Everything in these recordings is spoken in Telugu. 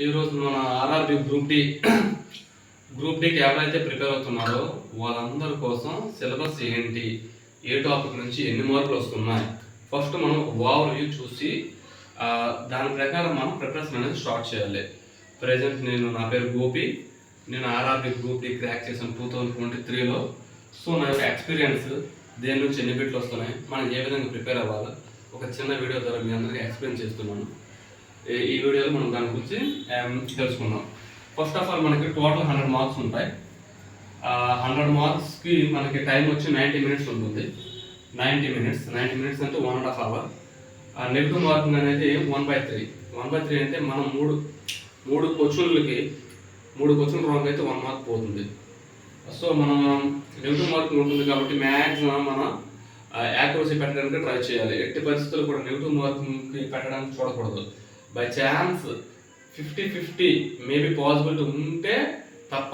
ఈరోజు మన ఆర్ఆర్బి గ్రూప్ డికి ఎవరైతే ప్రిపేర్ అవుతున్నారో వాళ్ళందరి కోసం సిలబస్ ఏంటి, ఏ టాపిక్ నుంచి ఎన్ని మార్కులు వస్తున్నాయి, ఫస్ట్ మనం ఓవర్ వ్యూ చూసి దాని ప్రకారం మనం ప్రిపరేషన్ అనేది స్టార్ట్ చేయాలి. ప్రజెంట్ నా పేరు గోపి, నేను ఆర్ఆర్బి గ్రూప్ డి క్రాక్ చేశాను 2023లో. సో నా యొక్క ఎక్స్పీరియన్స్ దేని నుంచి ఎన్ని బిట్లు వస్తున్నాయి, మనం ఏ విధంగా ప్రిపేర్ అవ్వాలి, ఒక చిన్న వీడియో ద్వారా మీ అందరికీ ఎక్స్ప్లెయిన్ చేస్తున్నాను. ఈ వీడియోలో మనం దాని గురించి తెలుసుకుందాం. ఫస్ట్ ఆఫ్ ఆల్ మనకి టోటల్ 100 మార్క్స్ ఉంటాయి. 100 మార్క్స్కి మనకి టైం వచ్చి 90 మినిట్స్ ఉంటుంది. 90 మినిట్స్ అంటే 1.5 అవర్. నెగిటివ్ మార్కింగ్ అనేది 1/3. 1/3 అంటే మనం మూడు క్వశ్చన్లు రాంగ్ అయితే 1 మార్క్ పోతుంది. సో మనం నెగిటివ్ మార్కింగ్ ఉంటుంది కాబట్టి మ్యాక్సిమం మనం యాక్యురసీ పెట్టడానికి ట్రై చేయాలి. ఎట్టి పరిస్థితుల్లో కూడా నెగిటివ్ మార్కింగ్ పెట్టడానికి చూడకూడదు. బై ఛాన్స్ 50-50 మేబీ పాసిబిలిటీ ఉంటే తప్ప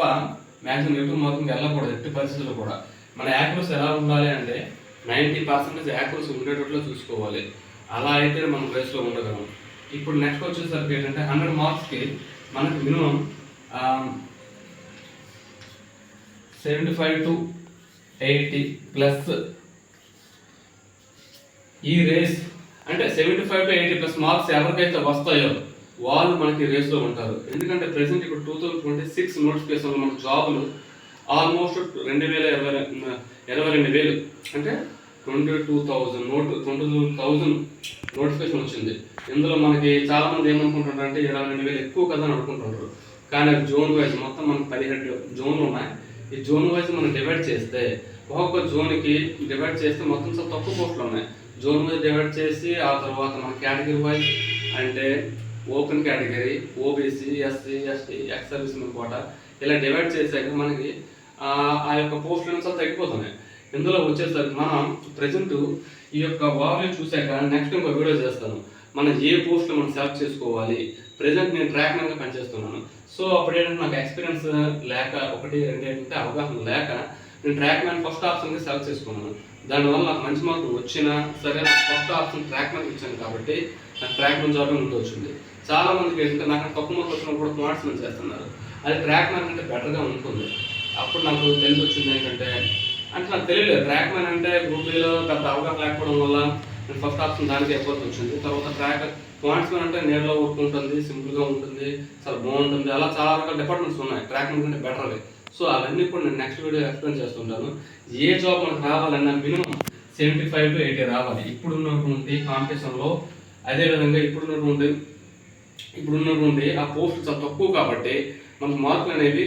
మ్యాక్సిమం నెగిటివ్ మార్కింగ్ వెళ్ళకూడదు. ఎట్టి పరిస్థితుల్లో కూడా మన యాక్యురసీ ఎలా ఉండాలి అంటే 90% యాక్యురసీ ఉండేటట్లు చూసుకోవాలి. అలా అయితే మనం రేస్లో ఉండగలం. ఇప్పుడు నెక్స్ట్ వచ్చేసరికి ఏంటంటే 100 మార్క్స్కి మనకి మినిమం 75 to 80 ప్లస్ ఈ రేస్ అంటే 75 to 80 ప్లస్ మార్క్స్ ఎవరికైతే వస్తాయో వాళ్ళు మనకి రేస్లో ఉంటారు. ఎందుకంటే ప్రెసెంట్ ఇప్పుడు 2026 నోటిఫికేషన్లో మన జాబులు ఆల్మోస్ట్ 22,000 అంటే 22,000 నోటిఫికేషన్ వచ్చింది. ఇందులో మనకి చాలా మంది ఏమనుకుంటారు అంటే 22,000 ఎక్కువ కదా అని అనుకుంటుంటారు. కానీ అది జోన్ వైజ్ మొత్తం మనకి 17 జోన్లు ఉన్నాయి. ఈ జోన్ వైజ్ మనం డివైడ్ చేస్తే ఒక్కొక్క జోన్కి డివైడ్ చేస్తే మొత్తం చాలా తక్కువ పోస్టులు ఉన్నాయి. జోన్ వైజ్ డివైడ్ చేసి ఆ తర్వాత మన కేటగిరీ వైజ్ అంటే open category, OBC, SC, ST, ex service quota ఇలా డివైడ్ చేసాక మనకి ఆ యొక్క పోస్టులు చాలా తగ్గిపోతున్నాయి. ఇందులో వచ్చేసరికి మనం ప్రజెంట్ ఈ యొక్క వాల్యూ చూసాక నెక్స్ట్ ఇంకో వీడియో చేస్తాను. మనం ఏ పోస్టులు మనం సెలెక్ట్ చేసుకోవాలి. ప్రజెంట్ నేను ట్రాక్ మ్యాన్గా పనిచేస్తున్నాను. సో అప్పుడు ఏంటంటే నాకు ఎక్స్పీరియన్స్ లేక 1-2 ఏంటంటే అవగాహన లేక నేను ట్రాక్ మ్యాన్ ఫస్ట్ ఆప్షన్గా సెలెక్ట్ చేసుకున్నాను. దానివల్ల నాకు మంచి మార్కులు వచ్చినా సరే నాకు ఫస్ట్ ఆప్షన్ ట్రాక్ మ్యాన్ ఇచ్చాను కాబట్టి నాకు ట్రాక్ మ్యాన్ జాబ్ ముందు వచ్చింది. చాలా మందికి ఏంటంటే నాకు తక్కువ మార్కులు వచ్చినా కూడా స్మార్ట్స్ మ్యాన్ చేస్తున్నారు. అది ట్రాక్ మ్యాన్ అంటే బెటర్గా ఉంటుంది. అప్పుడు నాకు తెలిసి వచ్చింది ఏంటంటే నాకు తెలియలేదు ట్రాక్ మ్యాన్ అంటే గ్రూప్ డీలో పెద్ద అవగాహన లేకపోవడం వల్ల నేను ఫస్ట్ ఆప్షన్ దానికి ఎక్కువ వచ్చింది. తర్వాత స్మార్ట్స్ మ్యాన్ అంటే నేరులో వర్క్ ఉంటుంది, సింపుల్గా ఉంటుంది, చాలా బాగుంటుంది. అలా చాలా రకాల డిపార్ట్మెంట్స్ ఉన్నాయి ట్రాక్ మ్యాన్ కంటే బెటర్గా. సో అవన్నీ కూడా నేను నెక్స్ట్ వీడియో ఎక్స్ప్లెయిన్ చేస్తుంటాను. ఏ జాబ్ మనకు రావాలన్నా మినిమం 75 to 80 రావాలి ఇప్పుడున్నటువంటి కాంపిటీషన్లో. అదేవిధంగా ఇప్పుడున్నటువంటి ఆ పోస్ట్ చాలా తక్కువ కాబట్టి మనకు మార్కులు అనేవి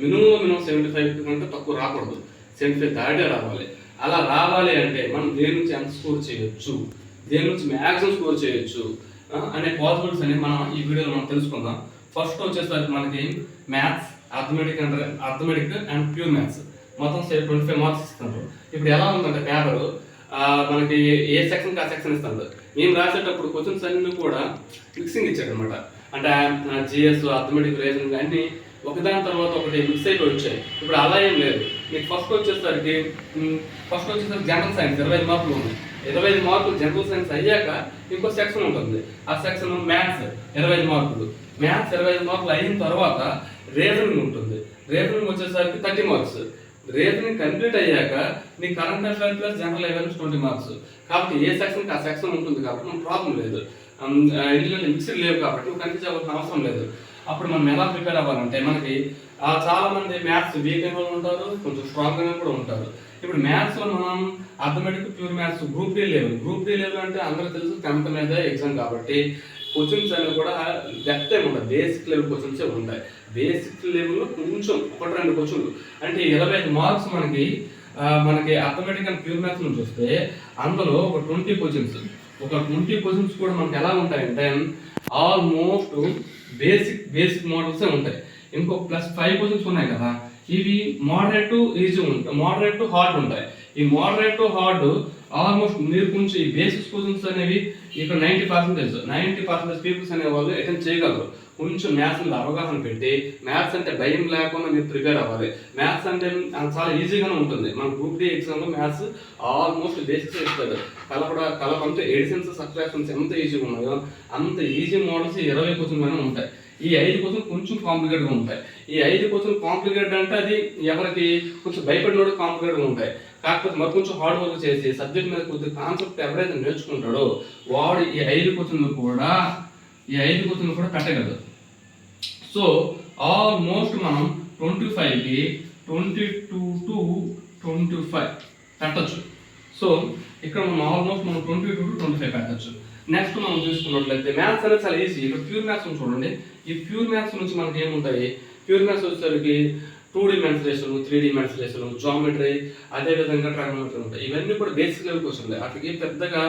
మినిమం 75 కంటే తక్కువ రాకూడదు. 75 దాటే రావాలి. అలా రావాలి అంటే మనం దేని నుంచి ఎంత స్కోర్ చేయొచ్చు, దేని నుంచి మ్యాక్సిమం స్కోర్ చేయొచ్చు అనే పాసిబిలిటీస్ అనేవి మనం ఈ వీడియోలో మనం తెలుసుకుందాం. ఫస్ట్ వచ్చేసరికి మనకి maths, arithmetic and pure maths మొత్తం 25 మార్క్స్ ఇస్తున్నారు. ఇప్పుడు ఎలా ఉందంటే పేపరు మనకి ఏ సెక్షన్కి ఆ సెక్షన్ ఇస్తుంది. మేము రాసేటప్పుడు క్వశ్చన్స్ అన్నీ కూడా మిక్సింగ్ ఇచ్చాడు అనమాట. అంటే జిఎస్, అర్థమెటిక్, రీజనింగ్ అన్నీ ఒకదాని తర్వాత ఒకటి మిక్స్ అయిపోయి వచ్చాయి. ఇప్పుడు అలా ఏం లేదు. మీకు ఫస్ట్ వచ్చేసరికి జనరల్ సైన్స్ 25 మార్కులు ఉన్నాయి. 25 మార్కులు జనరల్ సైన్స్ అయ్యాక ఇంకో సెక్షన్ ఉంటుంది. ఆ సెక్షన్ మ్యాథ్స్ 25 మార్కులు. మ్యాథ్స్ 25 మార్కులు అయిన తర్వాత రీజనింగ్ ఉంటుంది. రీజనింగ్ వచ్చేసరికి 30 మార్క్స్. రీజనింగ్ కంప్లీట్ అయ్యాక నీ current affair plus general awareness 20 marks. కాబట్టి ఏ సెక్షన్కి ఆ సెక్షన్ ఉంటుంది కాబట్టి మనకు ప్రాబ్లం లేదు. ఎందుకంటే మిక్స్డ్ లేవు కాబట్టి కన్ఫ్యూజ్ అవ్వాల్సిన అవసరం లేదు. అప్పుడు మనం ఎలా ప్రిపేర్ అవ్వాలంటే మనకి చాలా మంది మ్యాథ్స్ వీక్ అయిన వాళ్ళు ఉంటారు, కొంచెం స్ట్రాంగ్ అయిన కూడా ఉంటారు. ఇప్పుడు మ్యాథ్స్లో మనం arithmetic, pure maths group D level అంటే అందరూ తెలుసు 10th మీద ఎగ్జామ్ కాబట్టి క్వశ్చన్స్ అనేవి కూడా డెప్త్ ఏమి ఉంటాయి, బేసిక్ లెవెల్ క్వశ్చన్సే ఉంటాయి. బేసిక్ లెవెల్లో కొంచెం 1-2 క్వశ్చన్లు అంటే 25 మార్క్స్ మనకి అర్థమెటిక్ అండ్ ప్యూర్ మ్యాథ్స్ నుంచి వస్తే అందులో ఒక 20 క్వశ్చన్స్ కూడా మనకి ఎలా ఉంటాయంటే ఆల్మోస్ట్ బేసిక్ మోడల్సే ఉంటాయి. ఇంకో +5 క్వశ్చన్స్ ఉన్నాయి కదా, ఇవి మోడరేట్ టు హార్డ్ ఉంటాయి. ఈ మోడరేట్ టు హార్డ్ ఆల్మోస్ట్ మీరు కొంచెం ఈ బేసిక్ క్వశ్చన్స్ అనేవి ఇక్కడ 90% పీపుల్స్ అనే వాళ్ళు అటెంప్ట్ చేయగలరు. కొంచెం మ్యాథ్స్ మీద అవగాహన పెట్టి మ్యాథ్స్ అంటే భయం లేకుండా మీరు ప్రిపేర్ అవ్వాలి. మ్యాథ్స్ అంటే చాలా ఈజీగానే ఉంటుంది. మన గ్రూప్ డి ఎగ్జామ్లో మ్యాథ్స్ ఆల్మోస్ట్ బేసిక్స్ ఇస్తారు. కలపంటే ఎడిషన్స్, సబ్ట్రాక్షన్స్ ఎంత ఈజీగా ఉన్నాయో అంత ఈజీ మోడల్స్ 20 క్వశ్చన్లు ఉంటాయి. ఈ 5 క్వశ్చన్ కొంచెం కాంప్లికేట్గా ఉంటాయి. ఈ 5 క్వశ్చన్ కాంప్లికేట్ అంటే అది ఎవరికి కొంచెం భయపడినోడు కాంప్లికేట్గా ఉంటాయి. కాకపోతే మరి కొంచెం హార్డ్ వర్క్ చేసి సబ్జెక్ట్ మీద కొద్దిగా కాన్సెప్ట్ ఎవరైతే నేర్చుకుంటాడో వాడు ఈ 5 క్వశ్చన్లు కూడా పెట్టగలదు. సో ఆల్మోస్ట్ మనం 25కి 22 to 25 పెట్టచ్చు. సో ఇక్కడ మనం ఆల్మోస్ట్ 22 to 25 పెట్టచ్చు. నెక్స్ట్ మనం చూసుకున్నట్లయితే మ్యాథ్స్ అనేది చాలా ఈజీ. ఇక్కడ ప్యూర్ మ్యాథ్స్ చూడండి. ఈ ప్యూర్ మ్యాథ్స్ నుంచి మనకి ఏముంటాయి, ప్యూర్ మ్యాథ్స్ వచ్చేసరికి 2D mensuration, 3D mensuration, geometry, అదేవిధంగా ట్రాగోనోమెట్రీ ఉంటాయి. ఇవన్నీ కూడా బేసిక్ లెవెల్ క్వశ్చన్లే. అట్లకి పెద్దగా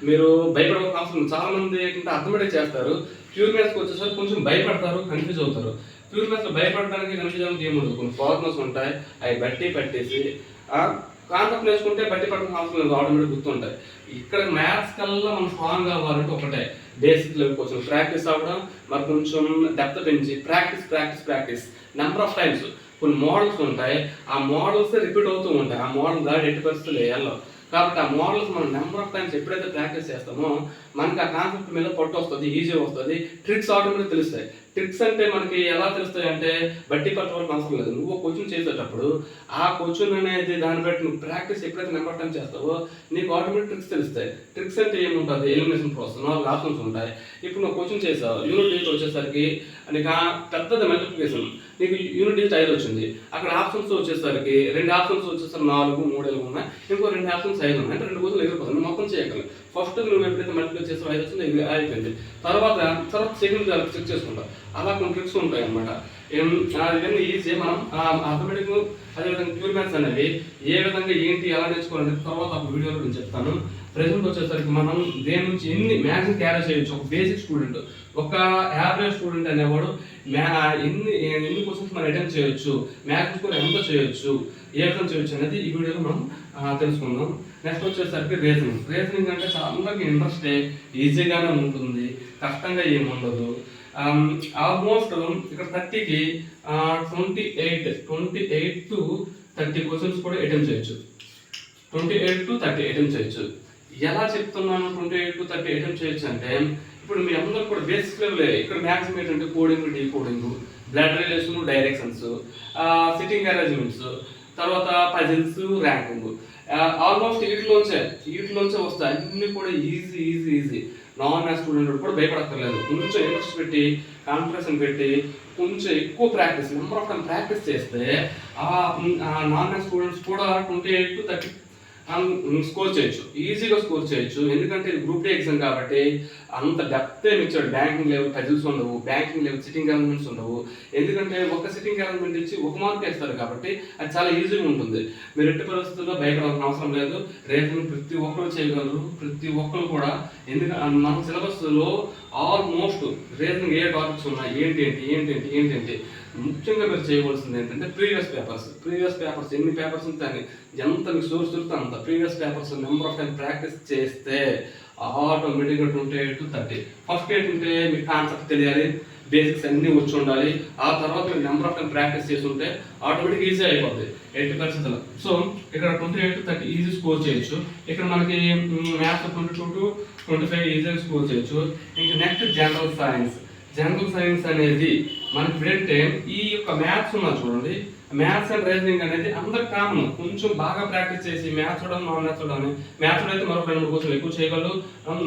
మీరు భయపడవలసిన అవసరం. చాలా మంది ఏంటంటే అర్థమెటిక్ చేస్తారు, ప్యూర్ మ్యాథ్స్కి వచ్చేసరికి కొంచెం భయపడతారు, కన్ఫ్యూజ్ అవుతారు. ప్యూర్ మ్యాథ్స్లో భయపడడానికి కన్ఫ్యూజ్ అవడానికి ఏముండదు, కొన్ని ఫార్ములాస్ ఉంటాయి, అవి పట్టేసి కాన్సెప్ట్ నేర్చుకుంటే బట్టి పట్టడం అవసరం లేదు, ఆటోమేటిక్ గుర్తుంటాయి. ఇక్కడ మ్యాథ్స్ కల్లా మనం స్ట్రాంగ్ అవ్వాలంటే ఒకటే, బేసిక్ లెవెల్ క్వశ్చన్ ప్రాక్టీస్ అవ్వడం, మరి కొంచెం డెప్త్ పెంచి ప్రాక్టీస్ నెంబర్ ఆఫ్ టైమ్స్. కొన్ని మోడల్స్ ఉంటాయి, ఆ మోడల్స్ రిపీట్ అవుతూ ఉంటాయి. ఆ మోడల్ దాడి ఎట్టి పరిస్థితులు వేయాలో. కాబట్టి ఆ మోడల్స్ మనం నెంబర్ ఆఫ్ టైమ్స్ ఎప్పుడైతే ప్రాక్టీస్ చేస్తామో మనకి ఆ కాన్సెప్ట్ మీద పట్టు వస్తుంది, ఈజీ వస్తుంది. ట్రిక్స్ ఆటోమేటిక్ తెలుస్తాయి. ట్రిక్స్ అంటే మనకి ఎలా తెలుస్తాయి అంటే బట్టి పట్టవలసిన అవసరం లేదు. నువ్వు క్వశ్చన్ చేసేటప్పుడు ఆ క్వశ్చన్ అనేది దాన్ని బట్టి నువ్వు ప్రాక్టీస్ ఎప్పుడైతే నెంబర్ టైం చేస్తావో నీకు ఆటోమేటిక్ ట్రిక్స్ తెలుస్తాయి. ట్రిక్స్ అంటే ఏముంటుంది, ఎలిమినేషన్ ప్రాసెస్, 4 ఆప్షన్స్ ఉంటాయి. ఇప్పుడు నువ్వు క్వశ్చన్ చేసావు, యూనిట్ డిజిట్ వచ్చేసరికి నీకు పెద్దది మల్టిప్లికేషన్, నీకు యూనిట్ డిజిట్ 5 వచ్చింది. అక్కడ ఆప్షన్స్ వచ్చేసరికి 2 ఆప్షన్స్ వచ్చేసరికి 4, 3 ఉన్నాయి, ఇంకో 2 ఆప్షన్స్ 5 ఉన్నాయి. అంటే 2 క్వశ్చన్లు ఎగిరిపోతుంది, మొత్తం చేయగలరు. ఫస్ట్ నువ్వు ఎప్పుడైతే మల్టిప్లై చేసావు 5 వచ్చింది, అయిపోయింది. తర్వాత సెకండ్ చెక్ చేసుకుంటావు. అలా కొన్ని ట్రిక్స్ ఉంటాయి అన్నమాట. ఇవన్నీ ఈజీ. మనం ఆటోమేటిక్ అదేవిధంగా ప్యూర్ మ్యాథ్స్ అనేవి ఏ విధంగా ఏంటి ఎలా నేర్చుకోవాలంటే తర్వాత ఒక వీడియోలో నేను చెప్తాను. ప్రెజెంట్ వచ్చేసరికి మనం దేని నుంచి ఎన్ని మ్యాథ్స్ క్యారీ చేయొచ్చు. ఒక బేసిక్ స్టూడెంట్, ఒక యావరేజ్ స్టూడెంట్ అనేవాడు ఎన్ని క్వశ్చన్స్ మనం అటెంప్ట్ చేయొచ్చు, మ్యాథ్స్ స్కోర్ ఎంత చేయొచ్చు, ఏ విధంగా చేయొచ్చు అనేది ఈ వీడియోలో మనం తెలుసుకుందాం. నెక్స్ట్ వచ్చేసరికి రీజనింగ్ అంటే చాలా ఇంట్రెస్టే, ఈజీగానే ఉంటుంది, కష్టంగా ఏముండదు. ఆల్మోస్ట్ ఇక్కడ 30కి 28 to 30 క్వశ్చన్స్ కూడా అటెంప్ట్ చేయొచ్చు. 28 to 30 అటెంప్ట్ చేయొచ్చు. ఎలా చెప్తున్నాను 28 to 30 అటెంప్ట్ చేయొచ్చు అంటే, ఇప్పుడు మీ అందరూ కూడా బేసిక్ లెవెల్. ఇక్కడ మ్యాథ్స్ ఏంటంటే coding, decoding, blood relation, directions, sitting arrangements, తర్వాత పజిల్స్, ర్యాంకింగ్, ఆల్మోస్ట్ వీటిలోంచే వస్తాయి. అన్ని కూడా ఈజీ. నాన్ మ్యాథ్స్ స్టూడెంట్ కూడా భయపడక్కర్లేదు. కొంచెం ఇంట్రెస్ట్ పెట్టి, కాన్ఫిడెన్స్ పెట్టి, కొంచెం ఎక్కువ practice, number of time practice చేస్తే ఆ నాన్ మ్యాథ్స్ స్టూడెంట్స్ కూడా 28 to 30 స్కోర్ చేయొచ్చు, ఈజీగా స్కోర్ చేయొచ్చు. ఎందుకంటే ఇది గ్రూప్ డే ఎగ్జామ్ కాబట్టి అంత డెప్త్ ఏమి ఇచ్చాడు. బ్యాంకింగ్ లెవెల్ పజిల్స్ ఉండవు, బ్యాంకింగ్ లెవెల్ సిట్టింగ్ అరేంజ్మెంట్స్ ఉండవు. ఎందుకంటే ఒక సిట్టింగ్ అరేంజ్మెంట్ ఇచ్చి 1 మార్క్ వేస్తారు కాబట్టి అది చాలా ఈజీగా ఉంటుంది. మీరు ఎట్టి పరిస్థితుల్లో భయపడాల్సిన అవసరం లేదు. రేపు ప్రతి ఒక్కరు చేయగలరు, ప్రతి ఒక్కరు కూడా. ఎందుకంటే మన సిలబస్లో ఆల్మోస్ట్ రీజనింగ్ ఏ టాపిక్స్ ఉన్నాయి, ఏంటి ముఖ్యంగా మీరు చేయవలసింది ఏంటంటే ప్రీవియస్ పేపర్స్ ఎన్ని పేపర్స్ ఉంటాయి, ఎంత మీకు సోర్స్ దొరుకుతుంది అంత previous papers number of time practice చేస్తే ఆటోమేటిక్గా 28 to 30. ఫస్ట్ ఏంటంటే మీకు కాన్సెప్ట్ తెలియాలి, బేసిక్స్ అన్నీ వచ్చి ఉండాలి. ఆ తర్వాత మీరు నెంబర్ ఆఫ్ టైం ప్రాక్టీస్ చేస్తుంటే ఆటోమేటిక్ ఈజీ అయిపోతుంది 80%. సో ఇక్కడ 28 to 30 ఈజీ స్కోర్ చేయొచ్చు. ఇక్కడ మనకి మ్యాథ్స్ 22 to 25 ఈజీగా స్కోర్ చేయొచ్చు. ఇంకా నెక్స్ట్ జనరల్ సైన్స్ అనేది మనకి ఏంటంటే ఈ యొక్క మ్యాథ్స్ ఉన్నా చూడండి, మ్యాథ్స్ అండ్ రీజనింగ్ అనేది అందరికి కామన్. కొంచెం బాగా ప్రాక్టీస్ చేసి మ్యాథ్స్ చూడడం, నాన్ మ్యాథ్స్ చూడాలి. మ్యాథ్స్ అయితే మరో 2-3 క్వశ్చన్లు ఎక్కువ చేయగలరు,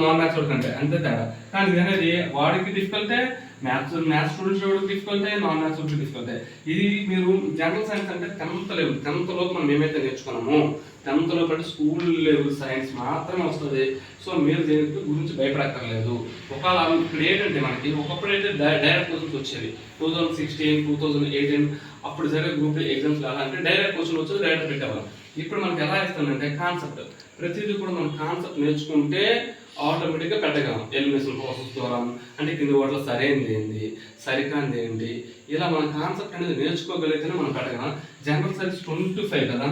నాన్ మ్యాథ్స్ కంటే అంతే తేడా. కానీ ఇది అనేది వాడికి డిఫికల్టే, మ్యాథ్స్ స్టూడెంట్స్ డిఫికల్టే, నాన్ మ్యాథ్స్ డిఫికల్టే. ఇది మీరు జనరల్ సైన్స్ అంటే 10th లోపు మనం ఏమైతే నేర్చుకున్నామో 10th లోపు అంటే స్కూల్ లెవెల్ సైన్స్ మాత్రమే వస్తుంది. సో మీరు దీని గురించి భయపడక్కర్లేదు. ఒకవేళ ఇక్కడ ఏంటంటే మనకి ఒకప్పుడైతే డైరెక్ట్ క్వశ్చన్స్ వచ్చేది 2016, 2018 అప్పుడు జరిగే గ్రూప్ ఎగ్జామ్స్ ఎలా అంటే డైరెక్ట్ క్వశ్చన్ వచ్చేది, డైరెక్ట్ పెట్టేవాళ్ళం. ఇప్పుడు మనకి ఎలా ఇస్తానంటే కాన్సెప్ట్, ప్రతిదీ కూడా మనం కాన్సెప్ట్ నేర్చుకుంటే ఆటోమేటిక్గా పెట్టగలం. ఎలిమినేషన్ ప్రాసెస్ ద్వారా అంటే కింద వాటిలో సరైనది ఏంటి, సరికానిది ఏంటి, ఇలా మన కాన్సెప్ట్ అనేది నేర్చుకోగలిగితేనే మనం పెట్టగలం. జనరల్ సైన్స్ 25 కదా,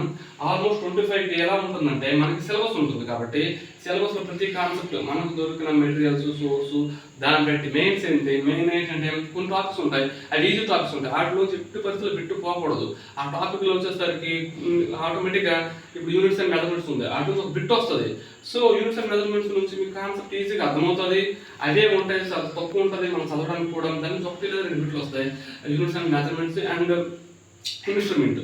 ఆల్మోస్ట్ 25కి ఎలా ఉంటుందంటే మనకి సిలబస్ ఉంటుంది కాబట్టి సిలబస్లో ప్రతి కాన్సెప్ట్ మనకు దొరికిన మెటీరియల్స్ సోర్సు దాన్ని బట్టి మెయిన్స్ ఏంటంటే కొన్ని టాపిక్స్ ఉంటాయి, అవి ఈజీ టాపిక్స్ ఉంటాయి, వాటిలో ఎట్టి పరిస్థితులు బిట్టు పోకూడదు. ఆ టాపిక్లో వచ్చేసరికి ఆటోమేటిక్గా ఇప్పుడు యూనిట్స్ అండ్ మెజర్మెంట్స్ ఉంది, వాటి ఒక బిట్ వస్తుంది. సో యూనిట్స్ అండ్ మెజర్మెంట్స్ నుంచి మీకు కాన్సెప్ట్ ఈజీగా అర్థమవుతుంది. అవే ఉంటాయి, తక్కువ ఉంటుంది మనం చదవడానికి కూడా. దాని నుంచి 1 లేదా 2 బిట్లు వస్తాయి, units and measurements and instrument.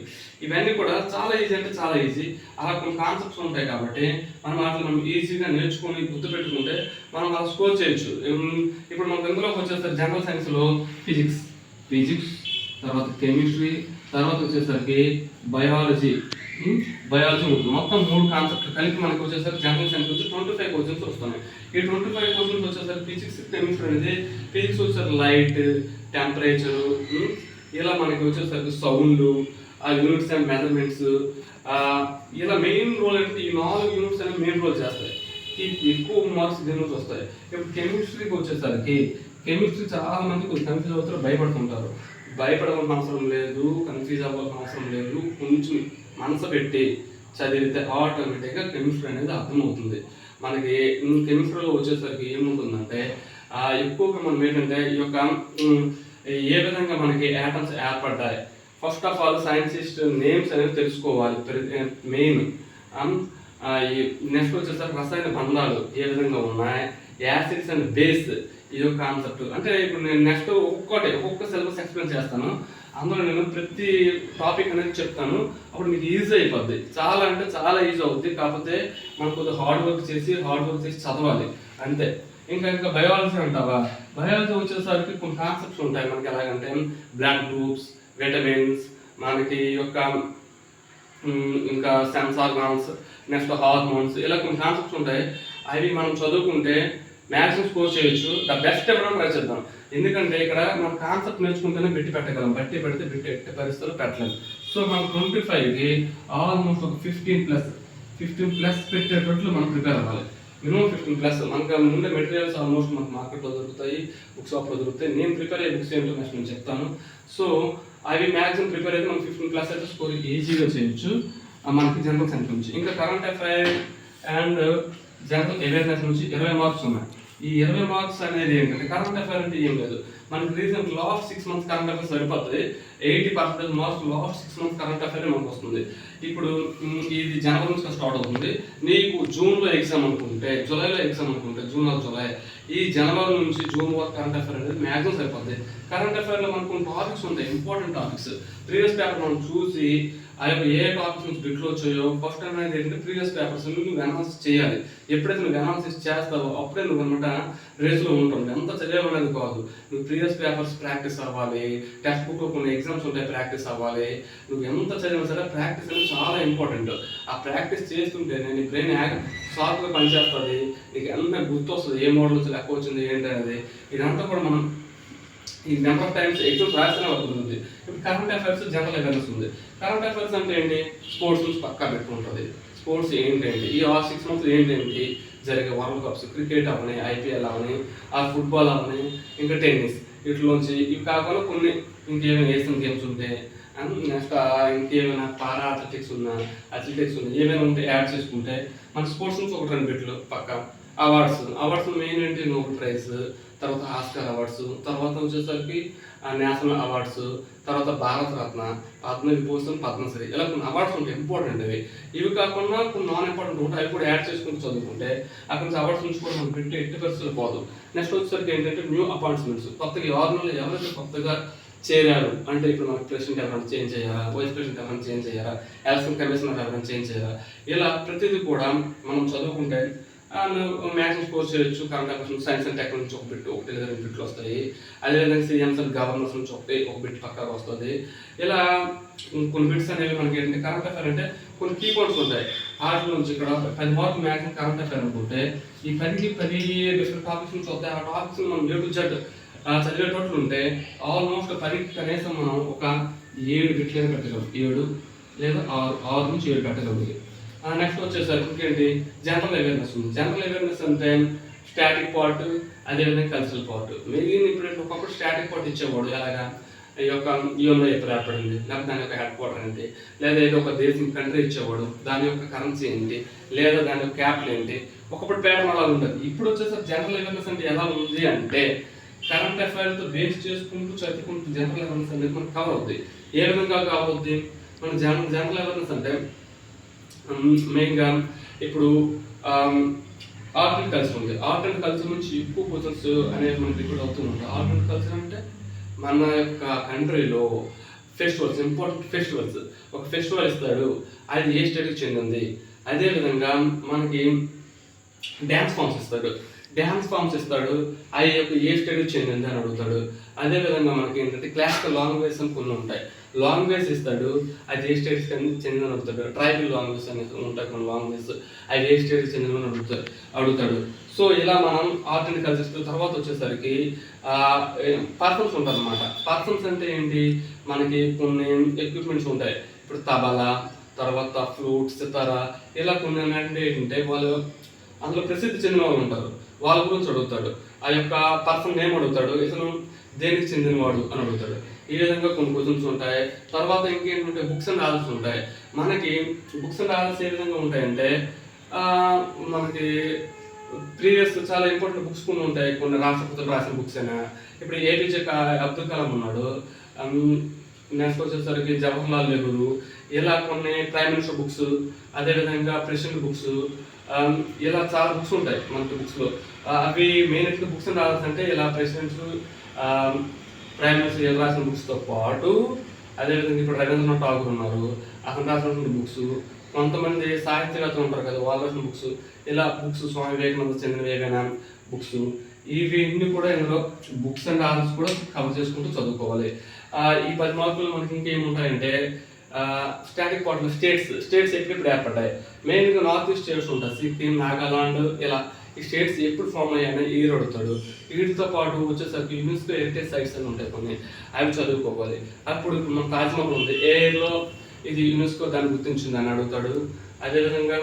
ఇవన్నీ కూడా చాలా ఈజీ అంటే చాలా ఈజీ. అలా కొన్ని కాన్సెప్ట్స్ ఉంటాయి కాబట్టి మనం ఈజీగా నేర్చుకొని గుర్తుపెట్టుకుంటే మనం అలా స్కోర్ చేయొచ్చు. ఇప్పుడు మనకు ఇందులోకి వచ్చేసరికి జనరల్ సైన్స్లో ఫిజిక్స్, తర్వాత కెమిస్ట్రీ, తర్వాత వచ్చేసరికి బయాలజీ ఉంటుంది. మొత్తం 3 కాన్సెప్ట్లు కలిపి మనకు వచ్చేసరికి జనరల్ సైన్స్ వచ్చి 25 క్వశ్చన్స్ వస్తున్నాయి. ఈ 25 క్వశ్చన్స్ వచ్చేసరికి ఫిజిక్స్ కెమిస్ట్రీ అనేది, ఫిజిక్స్ వచ్చేసరికి లైట్, టెంపరేచరు, ఇలా మనకి వచ్చేసరికి సౌండ్, యూనిట్స్ అండ్ మెజర్మెంట్స్, ఇలా మెయిన్ రోల్ అంటే ఈ 4 యూనిట్స్ అనేవి మెయిన్ రోల్ చేస్తాయి. ఎక్కువ మార్క్స్ దీని నుంచి వస్తాయి. ఇప్పుడు కెమిస్ట్రీకి వచ్చేసరికి కెమిస్ట్రీ చాలా మంది కొంచెం కన్ఫ్యూజ్ అవుతారు, భయపడుతుంటారు. భయపడవలసిన అవసరం లేదు, కన్ఫ్యూజ్ అవ్వాల్సిన అవసరం లేదు. కొంచెం మనసు పెట్టి చదివితే ఆటోమేటిక్గా కెమిస్ట్రీ అనేది అర్థమవుతుంది. మనకి కెమిస్ట్రీలో వచ్చేసరికి ఏముంటుందంటే ఎక్కువగా మనం ఏంటంటే ఈ యొక్క ఏ విధంగా మనకి యాటమ్స్ ఏర్పడ్డాయి, first of all scientist names అనేది తెలుసుకోవాలి మెయిన్. నెక్స్ట్ వచ్చేసరికి రసాయన బంధాలు ఏ విధంగా ఉన్నాయి, యాసిడ్స్ అండ్ బేస్, ఇది ఒక కాన్సెప్ట్. అంటే ఇప్పుడు నేను నెక్స్ట్ ఒక్కొక్క సిలబస్ ఎక్స్ప్లెయిన్ చేస్తాను, అందులో నేను ప్రతి టాపిక్ అనేది చెప్తాను. అప్పుడు మీకు ఈజీ అయిపోద్ది, చాలా అంటే చాలా ఈజీ అవుద్ది. కాకపోతే మనం కొద్దిగా హార్డ్ వర్క్ చేసి చదవాలి అంతే. ఇంకా బయాలజీ అంటావా, బయాలజీ వచ్చేసరికి కొన్ని కాన్సెప్ట్స్ ఉంటాయి మనకి. ఎలాగంటే బ్లడ్ గ్రూప్స్, విటమిన్స్, మనకి యొక్క ఇంకా సెన్స్ ఆర్గాన్స్, నెక్స్ట్ హార్మోన్స్, ఇలా కొన్ని కాన్సెప్ట్స్ ఉంటాయి. అవి మనం చదువుకుంటే మ్యాక్సిమం స్కోర్ చేయొచ్చు. ద బెస్ట్ ఇవ్వడం ట్రై చేద్దాం. ఎందుకంటే ఇక్కడ మనం కాన్సెప్ట్ నేర్చుకుంటేనే బిట్టి పెట్టగలం, బట్టి పెడితే బిట్టి ఎట్టి పరిస్థితులు పెట్టలేము. సో మనం 25కి ఆల్మోస్ట్ ఒక 15+ పెట్టేటట్లు మనం ప్రిపేర్ అవ్వాలి. మినిమం 15+. మనకు ఉండే మెటీరియల్స్ ఆల్మోస్ట్ మనకు మార్కెట్లో దొరుకుతాయి, బుక్ షాప్లో దొరుకుతాయి. నేను ప్రిపేర్ అయ్యే బుక్స్ ఏంటో నెక్స్ట్ నేను చెప్తాను. సో అవి మ్యాక్సిమం ప్రిపేర్ అయితే మనం 15+ అయితే స్కోర్ ఈజీగా చేయొచ్చు మనకి జనరల్ సైన్స్ నుంచి. ఇంకా current affair and general awareness నుంచి 20 మార్క్స్ ఉన్నాయి. ఈ 20 మార్క్స్ అనేది ఏంటంటే కరెంట్ అఫైర్ అంటే ఏం లేదు, మనకి recent last 6 months current affair సరిపోతుంది. 80% marks last 6 months current affair మనకు వస్తుంది. ఇప్పుడు ఇది జనవరి నుంచి స్టార్ట్ అవుతుంది. నీకు జూన్లో ఎగ్జామ్ అనుకుంటే, జూలైలో ఎగ్జామ్ అనుకుంటే, జూలై ఈ జనవరి నుంచి జూన్ వరకు కరెంట్ అఫైర్ అనేది మ్యాక్సిమం సరిపోతుంది. కరెంట్ అఫైర్లో మనకు కొన్ని టాపిక్స్ ఉంటాయి, ఇంపార్టెంట్ టాపిక్స్. ప్రీవియస్ పేపర్ మనం చూసి ఏ టాపిక్స్ నుంచి బిట్లు వచ్చాయో ఫస్ట్ అనేది ఏంటంటే ప్రీవియస్ పేపర్స్ నువ్వు అనాలిసిస్ చేయాలి. ఎప్పుడైతే నువ్వు అనాలిసిస్ చేస్తావో అప్పుడే నువ్వు అనమాట రేస్లో ఉంటావు. ఎంత చదివేమనేది కాదు, నువ్వు ప్రీవియస్ పేపర్స్ ప్రాక్టీస్ అవ్వాలి. టెక్స్ట్ బుక్లో కొన్ని ఎగ్జామ్స్ ఉంటాయి, ప్రాక్టీస్ అవ్వాలి. నువ్వు ఎంత చదివినా సరే ప్రాక్టీస్ అనేది చాలా ఇంపార్టెంట్. ఆ ప్రాక్టీస్ చేస్తుంటేనే నీ బ్రెయిన్ షార్ప్గా పనిచేస్తుంది, నీకు ఎంత గుర్తు వస్తుంది, ఏ మోడల్ నుంచి లెక్క వచ్చింది ఏంటి అనేది. ఇదంతా కూడా మనం ఈ నెంబర్ ఆఫ్ టైమ్స్ ఎగ్జామ్స్ రాసిన అవుతుంది. ఇప్పుడు కరెంట్ అఫైర్స్, జనరల్ అవేర్నెస్ ఉంది. కరెంట్ అఫైర్స్ అంటే ఏంటి, స్పోర్ట్స్ నుంచి పక్కా పెట్టుకుంటుంది. స్పోర్ట్స్ ఏంటంటే ఈ 6 months ఏంటంటి జరిగే వరల్డ్ కప్స్, క్రికెట్ అవని, IPL అవని, ఫుట్బాల్ అవని, ఇంకా టెన్నిస్, వీటిలోంచి ఇవి కాకుండా కొన్ని ఇంకేమైనా ఏషియన్ గేమ్స్ ఉంటే, నెక్స్ట్ ఇంకేమైనా పారా అథ్లెటిక్స్ ఉన్నా, ఏమైనా ఉంటే యాడ్ చేసుకుంటే మన స్పోర్ట్స్ నుంచి 1-2 బిట్లు పక్కా. అవార్డ్స్ మెయిన్ ఏంటి, నోబెల్ ప్రైజ్, తర్వాత ఆస్కర్ అవార్డ్స్, తర్వాత వచ్చేసరికి నేషనల్ అవార్డ్స్, తర్వాత భారత రత్న, పద్మవిభూషణ్, పద్మశ్రీ, ఇలా కొన్ని అవార్డ్స్ ఉంటాయి ఇంపార్టెంట్. ఇవి కాకుండా కొన్ని నాన్ ఇంపార్టెంట్ ఉంటాయి, అవి కూడా యాడ్ చేసుకుంటూ చదువుకుంటే అక్కడ నుంచి అవార్డ్స్ నుంచి కూడా మనం పెట్టి ఎట్టి పరిస్థితులు పోదు. నెక్స్ట్ వచ్చేసరికి ఏంటంటే న్యూ అపాయింట్మెంట్స్, కొత్తగా ఎవరైతే కొత్తగా చేరారు అంటే ఇప్పుడు మనకి ప్రెసిడెంట్ ఎవరైనా చేంజ్ అయ్యారా, వైస్ ప్రెసిడెంట్ ఎవరైనా చేంజ్ అయ్యారా, ఎలక్షన్ కమిషనర్ ఎవరైనా చేంజ్ అయ్యారా, ఇలా ప్రతిదీ కూడా మనం చదువుకుంటే మ్యాథ్స్ స్కోర్ చేయొచ్చు. Current affairs, science and technology నుంచి 1 బిట్, 1 లేదా 2 బిట్లు వస్తాయి. అదేవిధంగా CMs అండ్ గవర్నర్స్ నుంచి 1 బిట్ పక్కాగా వస్తుంది. ఇలా కొన్ని బిట్స్ అనేవి మనకి ఏంటంటే కరెంట్ అఫైర్ అంటే కొన్ని కీ పాయింట్స్ ఉంటాయి. వాటి నుంచి ఇక్కడ 10 మార్కులు మ్యాథ్స్ కరెంట్ అఫైర్ అనుకుంటే ఈ 10కి 10 డిఫరెంట్ టాపిక్స్ నుంచి వస్తాయి. ఆ టాపిక్స్ మనం A to Z చదివేటట్లు ఉంటే ఆల్మోస్ట్ 10కి కనీసం మనం ఒక 7 బిట్లు పెట్టగలం. 7 లేదా 6 నుంచి 7 పెట్టగలం. నెక్స్ట్ వచ్చేసరికి ఏంటి, జనరల్ అవేర్నెస్ ఉంది. జనరల్ అవేర్నెస్ అంటే స్టాటిక్ పార్ట్, అదేవిధంగా కల్చరల్ పార్ట్. మెయిన్ ఇప్పుడు ఒకప్పుడు స్టాటిక్ పార్ట్ ఇచ్చేవాడు. ఎలాగా ఈ యొక్క యూఎన్ఓ ఎప్పుడు ఏర్పడింది, లేకపోతే దాని యొక్క హెడ్ క్వార్టర్ ఏంటి, లేదా ఏదో ఒక దేశం కంట్రీ ఇచ్చేవాడు దాని యొక్క కరెన్సీ ఏంటి, లేదా దాని యొక్క క్యాపిటల్ ఏంటి. ఒకప్పుడు పేపర్ అలా ఉంటుంది. ఇప్పుడు వచ్చేసరికి జనరల్ అవేర్నెస్ అంటే ఎలా ఉంది అంటే కరెంట్ అఫైర్స్తో బేస్ చేసుకుంటూ చదువుకుంటూ జనరల్ అవేర్నెస్ అనేది మనకు కవర్ అవుద్ది. ఏ విధంగా కవర్ అవుద్ది? మన జనరల్ అవేర్నెస్ అంటే మెయిన్గా ఇప్పుడు ఆర్ట్ అండ్ కల్చర్ ఉంది. ఆర్ట్ అండ్ కల్చర్ నుంచి ఎక్కువ క్వశ్చన్స్ అనేవి మనకి రిపీట్ అవుతూ ఉంటాయి. ఆర్ట్ అండ్ కల్చర్ అంటే మన యొక్క కంట్రీలో ఫెస్టివల్స్, ఇంపార్టెంట్ ఫెస్టివల్స్, ఒక ఫెస్టివల్ ఇస్తాడు, అది ఏ స్టేట్కి చెందింది. అదేవిధంగా మనకి డ్యాన్స్ ఫామ్స్ ఇస్తాడు, అవి యొక్క ఏ స్టేట్కి చెందింది అని అడుగుతాడు. అదేవిధంగా మనకి ఏంటంటే క్లాసికల్ లాంగ్వేజ్ అని కొన్ని ఉంటాయి, లాంగ్వేజ్ ఇస్తాడు, అది ఏ స్టేట్కి చెందిందని అడుగుతాడు. ట్రైబల్ లాంగ్వేజ్ అనేది ఉంటాయి కొన్ని లాంగ్వేజ్, అవి ఏ స్టేట్కి చెందినని అడుగుతాడు. సో ఇలా మనం ఆర్ట్ అండ్ కల్చర్ తర్వాత వచ్చేసరికి పర్సన్స్ ఉంటారు అన్నమాట. పర్సన్స్ అంటే ఏంటి, మనకి కొన్ని ఎక్విప్మెంట్స్ ఉంటాయి. ఇప్పుడు తబలా, తర్వాత ఫ్లూట్, సితార, ఇలా కొన్ని ఏంటంటే వాళ్ళు అందులో ప్రసిద్ధి చెందిన వాళ్ళు ఉంటారు, వాళ్ళ గురించి అడుగుతాడు. ఆ యొక్క పర్సన్ నేమ్ అడుగుతాడు, ఇతను దేనికి చెందినవాడు అని అడుగుతాడు. ఈ విధంగా కొన్ని క్వశ్చన్స్ ఉంటాయి. తర్వాత ఇంకేంటంటే బుక్స్ అండ్ ఆర్డర్స్ ఉంటాయి. మనకి బుక్స్ అండ్ ఆర్డర్స్ ఏ విధంగా ఉంటాయంటే మనకి ప్రీవియస్ చాలా ఇంపార్టెంట్ బుక్స్ కొన్ని ఉంటాయి, కొన్ని రాష్ట్రపతులు రాసిన బుక్స్ అయినా. ఇప్పుడు ఏపీజే అబ్దుల్ కలాం ఉన్నాడు, నెక్స్ట్ వచ్చేసరికి జవహర్లాల్ నెహ్రూ, ఇలా కొన్ని ప్రైమ్ మినిస్టర్ బుక్స్, అదేవిధంగా ప్రెసిడెంట్ బుక్స్, ఇలా చాలా బుక్స్ ఉంటాయి మనకి బుక్స్లో. అవి మెయిన్ బుక్స్ అండ్ ఆర్డర్స్ అంటే ఇలా ప్రెసిడెంట్స్, ప్రైమ్ మినిస్టర్ ఇలా రాసిన బుక్స్తో పాటు అదేవిధంగా ఇప్పుడు రవీంద్రనాథ్ ఠాగూర్ ఉన్నారు, అతను రాసినటువంటి బుక్స్, కొంతమంది సాహిత్యవేత్తలు ఉంటారు కదా వాళ్ళు రాసిన బుక్స్, ఇలా బుక్స్, స్వామి వివేకానంద చెందిన ఏవైనా బుక్స్, ఇవన్నీ కూడా ఇందులో బుక్స్ అండ్ ఆర్డర్స్ కూడా కవర్ చేసుకుంటూ చదువుకోవాలి. ఈ 10 మార్కులు మనకి ఇంకేముంటాయంటే స్టాటిక్ పార్ట్లో స్టేట్స్ ఎప్పుడు ఏర్పడ్డాయి. మెయిన్గా నార్త్ ఈస్ట్ స్టేట్స్ ఉంటాయి, సిక్కిం, నాగాలాండ్, ఇలా ఈ స్టేట్స్ ఎప్పుడు ఫామ్ అయ్యాయని ఈరు అడుగుతాడు. వీటితో పాటు వచ్చేసరికి యునెస్కో హెరిటేజ్ సైట్స్ అని ఉంటాయి కొన్ని, అవి చదువుకోవాలి. అప్పుడు మన తాజ్మహల్ ఉంది, ఏ ఇయర్లో ఇది యునెస్కో దాన్ని గుర్తించింది అని అడుగుతాడు. అదేవిధంగా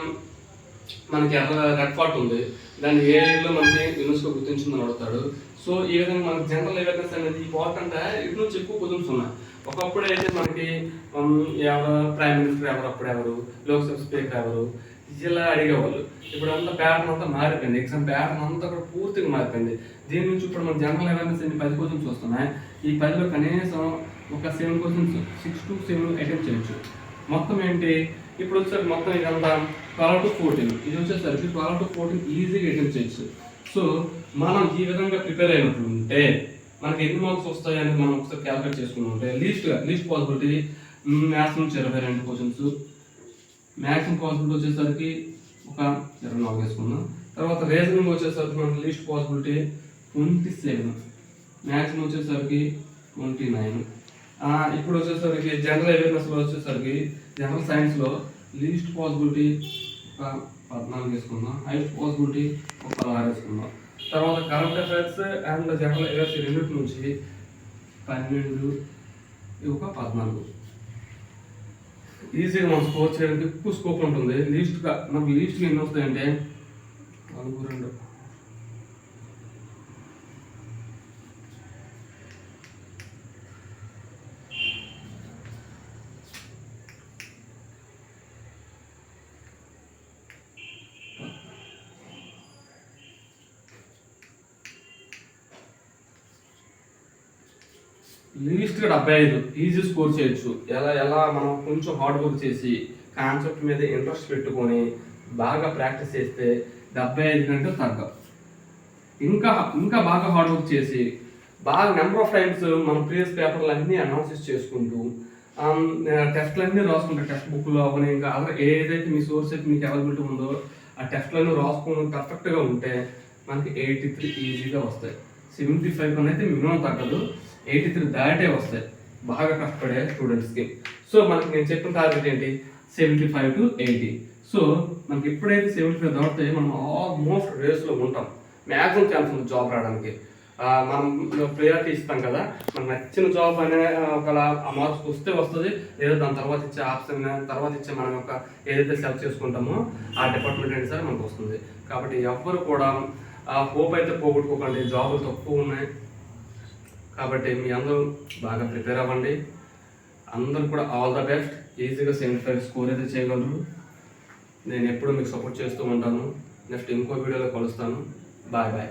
మనకి రెడ్ ఫోర్ట్ ఉంది, దాన్ని ఏ ఇయర్లో మనకి యునెస్కో గుర్తించిందని అడుగుతాడు. సో ఈ విధంగా మనకి జనరల్ అవేర్నెస్ అనేది ఇంపార్టెంట్. ఇటు నుంచి ఎక్కువ క్వశ్చన్స్ ఉన్నాయి. ఒకప్పుడు అయితే మనకి ఎవరు ప్రైమ్ మినిస్టర్ ఎవరు, అప్పుడు ఎవరు, లోక్సభ స్పీకర్ ఎవరు, ఇలా అడిగేవాళ్ళు. ఇప్పుడు అంతా ప్యాటర్న్ అంతా మారిపోయింది, ఎగ్జామ్ ప్యాటర్న్ అంతా కూడా పూర్తిగా మారిపోయింది. దీని నుంచి ఇప్పుడు మన జనరల్ అవేర్నెస్ 10 క్వశ్చన్స్ వస్తున్నాయి. ఈ 10లో కనీసం ఒక 7 క్వశ్చన్స్ 6 to 7 అటెంప్ట్ చేయొచ్చు. మొత్తం ఏంటి ఇప్పుడు వచ్చేసరికి మొత్తం ఇదంతా 12 to 14, ఇది వచ్చేసరికి 12 to 14 ఈజీగా అటెంప్ట్ చేయొచ్చు. సో మనం ఈ విధంగా ప్రిపేర్ అయినట్లుంటే మనకి ఎన్ని మార్క్స్ వస్తాయి అనేది మనం ఒకసారి క్యాల్కులేట్ చేసుకుని ఉంటే లీస్ట్ పాసిబిలిటీ మ్యాథ్స్ నుంచి 22 క్వశ్చన్స్, మ్యాక్సిమం పాసిబిలిటీ వచ్చేసరికి ఒక 24 వేసుకుందాం. తర్వాత రీజనింగ్ వచ్చేసరికి మనకి లీస్ట్ పాసిబిలిటీ 27, మ్యాక్సిమం వచ్చేసరికి 29. ఇప్పుడు వచ్చేసరికి జనరల్ అవేర్నెస్లో వచ్చేసరికి జనరల్ సైన్స్లో లీస్ట్ పాసిబిలిటీ ఒక 14 వేసుకుందాం, హైయెస్ట్ పాసిబిలిటీ ఒక 16 వేసుకుందాం. తర్వాత current affairs and general awareness రెండింటి నుంచి 12, ఒక 14 ఈజీగా మనం స్కోర్ చేయడానికి ఎక్కువ స్కోప్ ఉంటుంది. మనకు లీస్ట్గా ఎన్ని వస్తాయంటే 4, 2. లీస్ట్గా 75 ఈజీ స్కోర్ చేయొచ్చు. ఎలా మనం కొంచెం హార్డ్ వర్క్ చేసి కాన్సెప్ట్ మీద ఇంట్రెస్ట్ పెట్టుకొని బాగా ప్రాక్టీస్ చేస్తే 75 కంటే తగ్గ. ఇంకా బాగా హార్డ్ వర్క్ చేసి బాగా నెంబర్ ఆఫ్ టైమ్స్ మనం ప్రీవియస్ పేపర్లు అన్నీ అనాలిసిస్ చేసుకుంటూ టెస్ట్లు అన్నీ రాసుకుంటా, టెక్స్ట్ బుక్లో అవన్నీ ఇంకా ఏదైతే మీ సోర్స్ అయితే మీకు అవైలబిలిటీ ఉందో ఆ టెస్ట్లన్నీ రాసుకుని పర్ఫెక్ట్గా ఉంటే మనకి 83 ఈజీగా వస్తాయి. 75 కన్నా అయితే మినిమం తగ్గదు, 83 దాటే వస్తాయి బాగా కష్టపడే స్టూడెంట్స్కి. సో మనకి నేను చెప్పిన టార్గెట్ ఏంటి 75 to 80. సో మనకి ఎప్పుడైతే 75 దాటితే మనం ఆల్మోస్ట్ రేస్లో ఉంటాం, మ్యాక్సిమం ఛాన్స్ ఉంది జాబ్ రావడానికి. మనం ప్రయారిటీ ఇస్తాం కదా, మనకు నచ్చిన జాబ్ అనే ఒక మార్క్స్ వస్తే వస్తుంది, లేదా దాని తర్వాత ఇచ్చే ఆప్షన్ తర్వాత ఇచ్చే మనం యొక్క ఏదైతే సెలెక్ట్ చేసుకుంటామో ఆ డిపార్ట్మెంట్ అయినా సరే మనకు వస్తుంది. కాబట్టి ఎవ్వరు కూడా హోప్ అయితే పోగొట్టుకోకండి, జాబులు తక్కువ ఉన్నాయి కాబట్టి మీ అందరూ బాగా ప్రిపేర్ అవ్వండి. అందరూ కూడా ఆల్ ద బెస్ట్. ఈజీగా 75 స్కోర్ అయితే చేయగలరు. నేను ఎప్పుడు మీకు సపోర్ట్ చేస్తూ ఉంటాను. నెక్స్ట్ ఇంకో వీడియోలో కలుస్తాను. Bye bye.